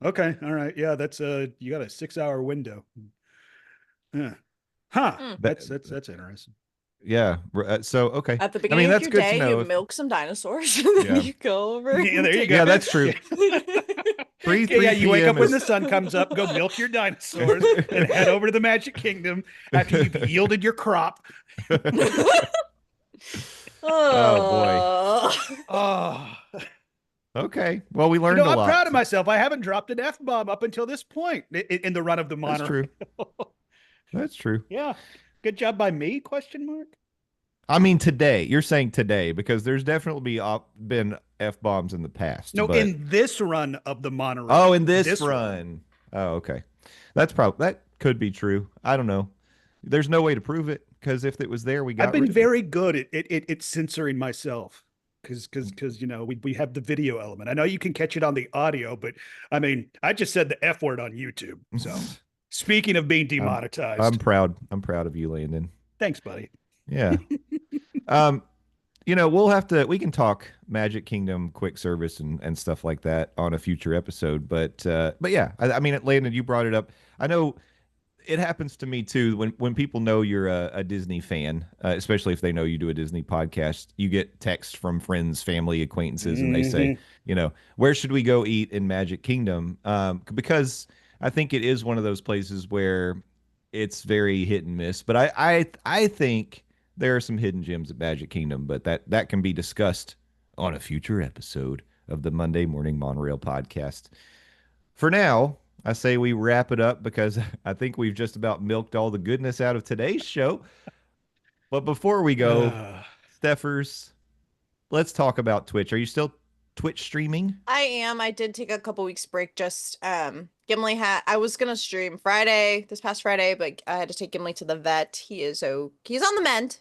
Okay, all right. Yeah, that's you got a 6-hour window. Yeah. Huh. Mm. That's interesting. Yeah. So okay. At the beginning that's of good your to day, know you if- milk some dinosaurs, and then Yeah. you go over. Yeah, and there you take go. Yeah, that's true. 3 Yeah, you wake up PM when the is- sun comes up, go milk your dinosaurs, and head over to the Magic Kingdom after you've yielded your crop. Oh Oh, Okay. Well, we learned a I'm lot. proud of myself. I haven't dropped an F-bomb up until this point in the run of the That's monorail. true. That's true. Yeah. Good job by me, question mark? I mean, today. You're saying today because there's definitely been F-bombs in the past. No, but... in this run of the monorail. Oh, in this run. Oh, okay. That could be true. I don't know. There's no way to prove it because if it was there, we got. I've been rid of it. very good at censoring myself because we have the video element. I know you can catch it on the audio, but I mean, I just said the F word on YouTube. So speaking of being demonetized, I'm proud. I'm proud of you, Landon. thanks, buddy. Yeah. We can talk Magic Kingdom quick service and stuff like that on a future episode. But yeah, I mean, Landon, you brought it up. I know it happens to me too when people know you're a Disney fan, especially if they know you do a Disney podcast. You get texts from friends, family, acquaintances, and they say, where should we go eat in Magic Kingdom? Because I think it is one of those places where it's very hit and miss. But I think there are some hidden gems at Magic Kingdom, but that can be discussed on a future episode of the Monday Morning Monorail podcast. For now, I say we wrap it up because I think we've just about milked all the goodness out of today's show. But before we go, Stephers, let's talk about Twitch. Are you still Twitch streaming? I am. I did take a couple weeks break. Just Gimli I was gonna stream Friday, this past Friday, but I had to take Gimli to the vet. He's on the mend.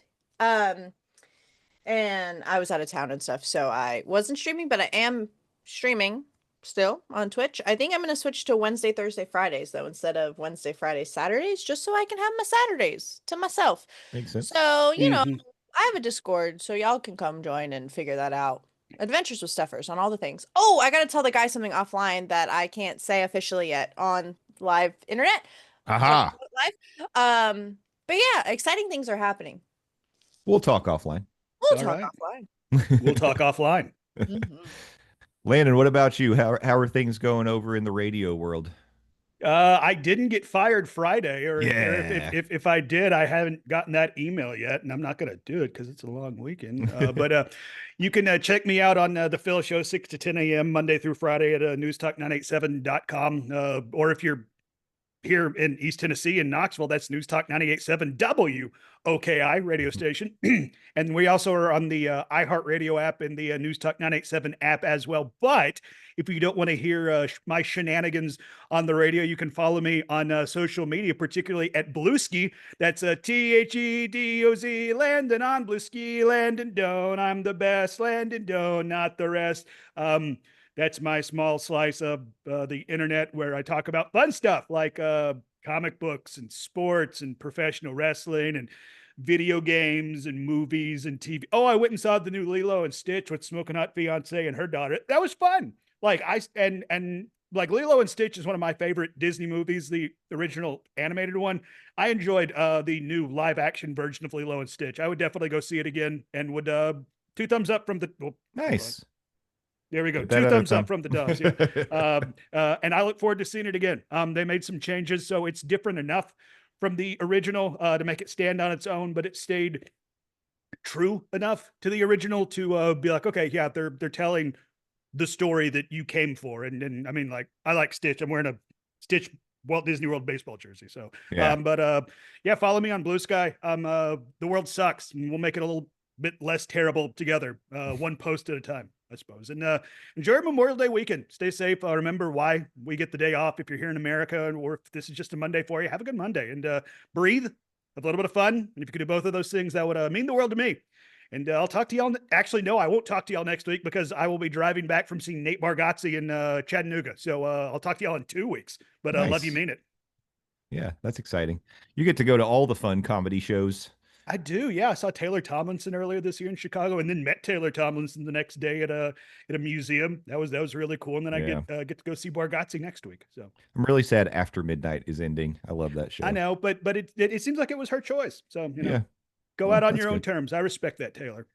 And I was out of town and stuff, so I wasn't streaming, but I am streaming still on Twitch. I think I'm gonna switch to Wednesday, Thursday, Fridays though, instead of Wednesday, Friday, Saturdays, just so I can have my Saturdays to myself. Makes sense. So, you know, I have a Discord, so y'all can come join and figure that out. Adventures with Stephers on all the things. Oh, I gotta tell the guy something offline that I can't say officially yet on live internet. Aha. Live. But yeah, exciting things are happening. We'll talk offline. We'll talk offline. We'll talk offline. Landon, what about you? How are things going over in the radio world? I didn't get fired Friday, or if I did, I haven't gotten that email yet, and I'm not going to do it because it's a long weekend. But you can check me out on the Phil Show 6 to 10 a.m. Monday through Friday at newstalk987.com. Or if you're here in East Tennessee in Knoxville, that's News Talk 98.7 WOKI radio station. And we also are on the iHeartRadio app and the News Talk 98.7 app as well. But if you don't want to hear my shenanigans on the radio, you can follow me on social media, particularly at Blueski. That's THEDOZ, Landon on Blueski, Landon Doan. I'm the best, Landon Doan, not the rest. That's my small slice of the internet where I talk about fun stuff like comic books and sports and professional wrestling and video games and movies and TV. Oh, I went and saw the new Lilo and Stitch with Smoking Hot Fiance and her daughter. That was fun. Like like Lilo and Stitch is one of my favorite Disney movies, the original animated one. I enjoyed the new live action version of Lilo and Stitch. I would definitely go see it again and would 2 thumbs up from the nice. There we go. 2 thumbs up from the dogs. Yeah. And I look forward to seeing it again. They made some changes, so it's different enough from the original to make it stand on its own, but it stayed true enough to the original to be like, okay, yeah, they're telling the story that you came for. And I mean, like, I like Stitch. I'm wearing a Stitch Walt Disney World baseball jersey. So, yeah. Yeah, follow me on Blue Sky. The world sucks, and we'll make it a little bit less terrible together, one post at a time, I suppose. And enjoy Memorial Day weekend. Stay safe. Remember why we get the day off if you're here in America, or if this is just a Monday for you. Have a good Monday and breathe, have a little bit of fun. And if you could do both of those things, that would mean the world to me. And I'll talk to y'all. Actually, no, I won't talk to y'all next week because I will be driving back from seeing Nate Bargatze in Chattanooga. So I'll talk to y'all in 2 weeks. But Nice. love you, mean it. Yeah, that's exciting. You get to go to all the fun comedy shows. I do. Yeah. I saw Taylor Tomlinson earlier this year in Chicago, and then met Taylor Tomlinson the next day at a museum. That was really cool. And then I get to go see Bargatze next week. So I'm really sad After Midnight is ending. I love that show. I know, but it seems like it was her choice. So go out on your own terms. I respect that, Taylor.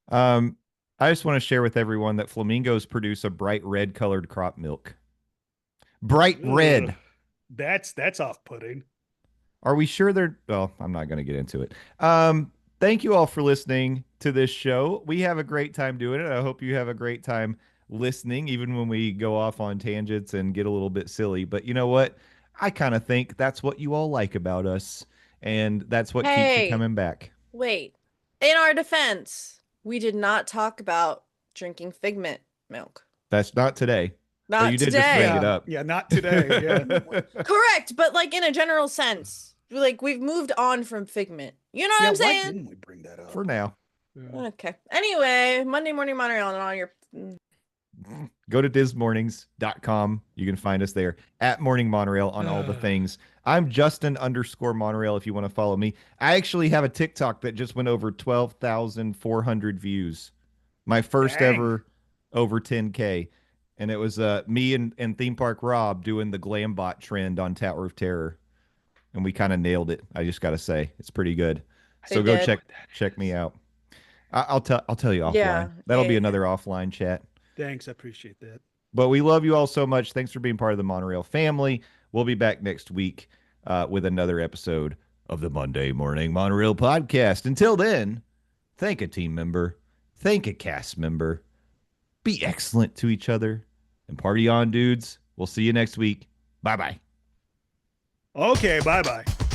I just want to share with everyone that flamingos produce a bright red colored crop milk. Bright red. That's off-putting. Are we sure they're... Well, I'm not going to get into it. Thank you all for listening to this show. We have a great time doing it. I hope you have a great time listening, even when we go off on tangents and get a little bit silly. But you know what? I kind of think that's what you all like about us. And that's what keeps you coming back. Wait. In our defense, we did not talk about drinking figment milk. That's not today. Not but you did today. just bring it up. Yeah, not today. Yeah. Correct, but like in a general sense, like we've moved on from figment. You know what I'm saying? Why didn't we bring that up? For now. Yeah. Okay. Anyway, Monday Morning Monorail and all your... Go to dismornings.com. You can find us there at Morning Monorail on all the things. I'm Justin_Monorail if you want to follow me. I actually have a TikTok that just went over 12,400 views. My first ever over 10K. And it was me and Theme Park Rob doing the Glambot trend on Tower of Terror. And we kind of nailed it. I just got to say, it's pretty good. So go check me out. I'll tell you offline. Yeah, That'll be another offline chat. Thanks. I appreciate that. But we love you all so much. Thanks for being part of the Monorail family. We'll be back next week with another episode of the Monday Morning Monorail podcast. Until then, thank a team member. Thank a cast member. Be excellent to each other. And party on, dudes. We'll see you next week. Bye-bye. Okay, bye-bye.